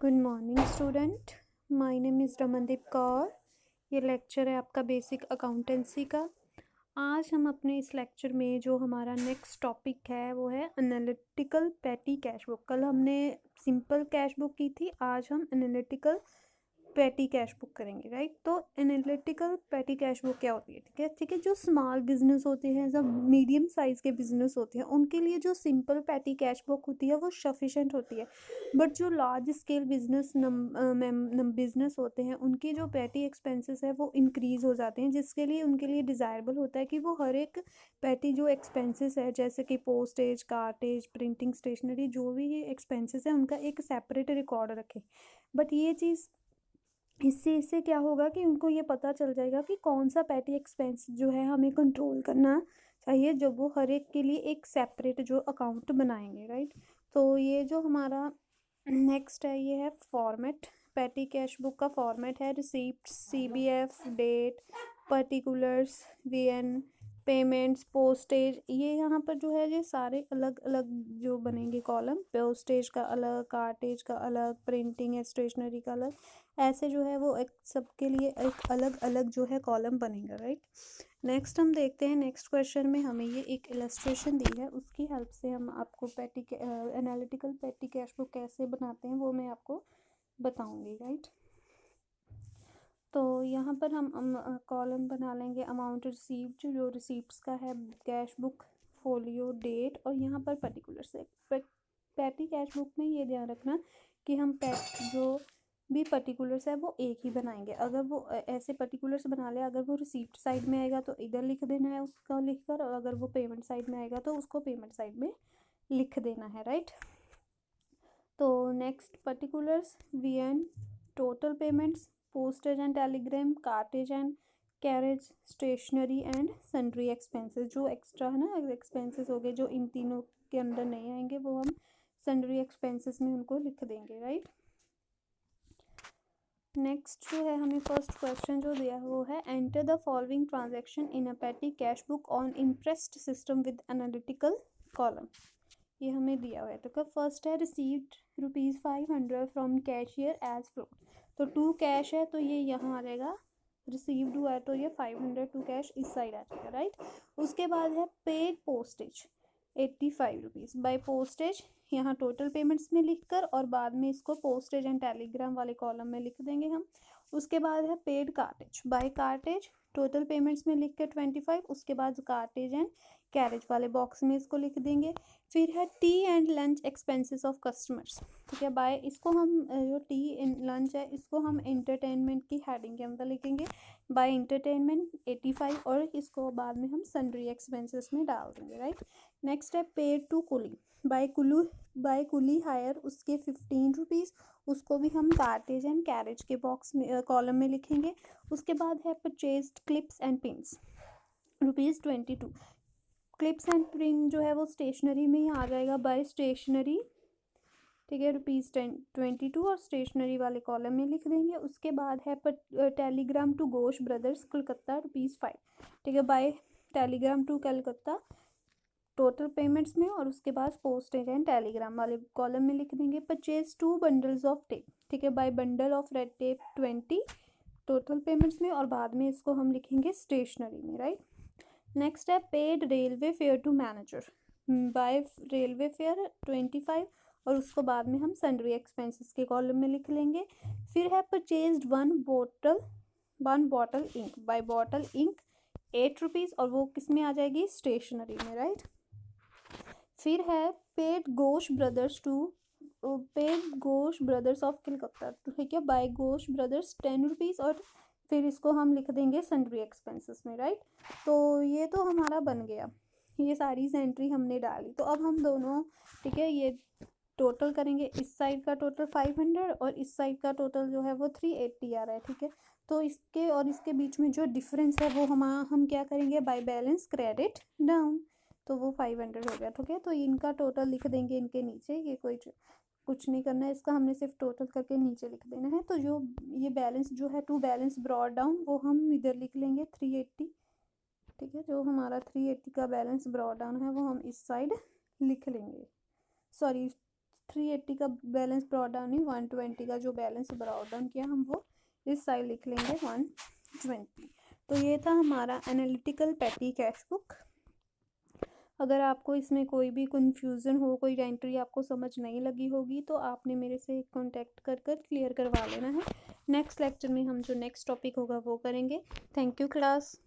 Good morning student. My name is Ramandeep Kaur. ये lecture है आपका बेसिक अकाउंटेंसी का। आज हम अपने इस लेक्चर में जो हमारा नेक्स्ट टॉपिक है वो है एनालिटिकल पैटी कैश बुक। कल हमने सिंपल कैश बुक की थी, आज हम एनालिटिकल पैटी कैश बुक करेंगे, राइट। तो एनालिटिकल पैटी कैश बुक क्या होती है? ठीक है, जो स्मॉल बिजनेस होते हैं, जब मीडियम साइज़ के बिजनेस होते हैं, उनके लिए जो सिंपल पैटी कैश बुक होती है वो सफिशेंट होती है। बट जो लार्ज स्केल बिजनेस होते हैं, उनकी जो पैटी एक्सपेंसेस है वो इंक्रीज़ हो जाते हैं, जिसके लिए उनके लिए डिज़ायरेबल होता है कि वो हर एक पैटी जो एक्सपेंसेस है, जैसे कि पोस्टेज, कार्टेज, प्रिंटिंग, स्टेशनरी, जो भी ये एक्सपेंसेस है उनका एक सेपरेट रिकॉर्ड रखें। बट ये चीज़ इससे क्या होगा कि उनको ये पता चल जाएगा कि कौन सा पैटी एक्सपेंस जो है हमें कंट्रोल करना चाहिए, जब वो हर एक के लिए एक सेपरेट जो अकाउंट बनाएंगे, राइट। तो ये जो हमारा नेक्स्ट है ये है फॉर्मेट। पैटी कैश बुक का फॉर्मेट है receipt, CBF, date, particulars, VN, payments, postage. ये यहाँ पर जो है ये सारे अलग अलग जो बनेंगे कॉलम, पोस्टेज का अलग, कार्टेज का अलग, प्रिंटिंग है, स्टेशनरी का अलग, ऐसे जो है वो एक सबके लिए एक अलग अलग जो है कॉलम बनेगा, राइट। नेक्स्ट हम देखते हैं, नेक्स्ट क्वेश्चन में हमें ये एक इलस्ट्रेशन दी है, उसकी हेल्प से हम आपको एनालिटिकल पैटी कैश बुक कैसे बनाते हैं वो मैं आपको बताऊंगी, राइट। तो यहाँ पर हम कॉलम बना लेंगे अमाउंट रिसीव्ड, जो रिसीप्ट्स का है, कैश बुक, फोलियो, डेट, और यहाँ पर पर्टिकुलर्स है। पैटी कैश बुक में ये ध्यान रखना कि हम जो भी पर्टिकुलर्स है वो एक ही बनाएंगे। अगर वो ऐसे पर्टिकुलर्स बना ले, अगर वो रिसीप्ट साइड में आएगा तो इधर लिख देना है उसका लिख कर, और अगर वो पेमेंट साइड में आएगा तो उसको पेमेंट साइड में लिख देना है, राइट। तो next particulars, VN, total payments, postage and telegram, cartage and carriage, stationery and sundry expenses. जो एक्स्ट्रा है ना एक्सपेंसेस हो गए जो इन तीनों के अंदर नहीं आएंगे, वो हम सन्ड्री एक्सपेंसेस में उनको लिख देंगे, राइट। नेक्स्ट जो है हमें फर्स्ट क्वेश्चन जो दिया वो है, enter the following transaction in a petty cash book on interest system with analytical column. ये हमें दिया हुआ है। तो फर्स्ट है received ₹500 from cashier as float. तो टू कैश है तो ये यहाँ आ जाएगा, रिसीव्ड हुआ है तो ये 500 टू कैश इस साइड आ जाएगा, राइट। उसके बाद है पेड पोस्टेज ₹85 बाय पोस्टेज, यहाँ टोटल पेमेंट्स में लिखकर और बाद में इसको पोस्टेज एंड टेलीग्राम वाले कॉलम में लिख देंगे हम। उसके बाद है paid cartage by cartage, total payments में लिख कर 25, उसके बाद कार्टेज एंड कैरेज वाले बॉक्स में इसको लिख देंगे। फिर है tea and lunch expenses of customers, ठीक है। बाय इसको हम जो टी एंड लंच है इसको हम एंटरटेनमेंट की हेडिंग के अंदर लिखेंगे, बाय एंटरटेनमेंट 85, और इसको बाद में हम सन्ड्री एक्सपेंसेस में डाल देंगे, राइट। नेक्स्ट है paid to coolie by coolie hire, उसके ₹15, उसको भी हम कार्टेज एंड कैरेज के बॉक्स में कॉलम में लिखेंगे। उसके बाद है purchased clips and pins ₹22। Clips and pin जो है वो स्टेशनरी में ही आ जाएगा, बाय स्टेशनरी, ठीक है, ₹22, और स्टेशनरी वाले कॉलम में लिख देंगे। उसके बाद है telegram to Ghosh brothers Calcutta ₹5, ठीक है, by telegram to Calcutta total payments में, और उसके बाद पोस्टेज एंड टेलीग्राम वाले कॉलम में लिख देंगे। परचेज 2 बंडल्स ऑफ टेप, ठीक है, by bundle of red tape 20 total payments में, और बाद में इसको हम लिखेंगे स्टेशनरी में, राइट। नेक्स्ट है paid railway fare to manager by railway fare 25, और उसको बाद में हम सन्ड्री एक्सपेंसेस के कॉलम में लिख लेंगे। फिर है purchased one bottle ink by bottle ink ₹8, और वो किस में आ जाएगी, स्टेशनरी में, राइट। फिर है paid Ghosh brothers of Calcutta, ठीक है, बाय घोष ब्रदर्स ₹10, और फिर इसको हम लिख देंगे सन्ड्री एक्सपेंसेस में, राइट। तो ये तो हमारा बन गया, ये सारी एंट्री हमने डाली। तो अब हम दोनों, ठीक है, ये टोटल करेंगे, इस साइड का टोटल 500 और इस साइड का टोटल जो है वो 380 आ रहा है, ठीक है। तो इसके और इसके बीच में जो डिफरेंस है वो हम क्या करेंगे, बाय बैलेंस क्रेडिट डाउन, तो वो 500 हो गया, ठीक है। तो इनका टोटल लिख देंगे इनके नीचे, ये कोई कुछ नहीं करना है, इसका हमने सिर्फ टोटल करके नीचे लिख देना है। तो जो ये बैलेंस जो है टू बैलेंस ब्रॉड डाउन, वो हम इधर लिख लेंगे 380, ठीक है। जो हमारा 380 का बैलेंस ब्रॉड डाउन है वो हम इस साइड लिख लेंगे, सॉरी 380 का बैलेंस ब्रॉड डाउन नहीं, 120 का जो बैलेंस ब्रॉड डाउन किया हम वो इस साइड लिख लेंगे 120। तो ये था हमारा एनालिटिकल पेटी कैश बुक। अगर आपको इसमें कोई भी कन्फ्यूज़न हो, कोई एंट्री आपको समझ नहीं लगी होगी तो आपने मेरे से कांटेक्ट कर क्लियर करवा लेना है। नेक्स्ट लेक्चर में हम जो नेक्स्ट टॉपिक होगा वो करेंगे। Thank you class.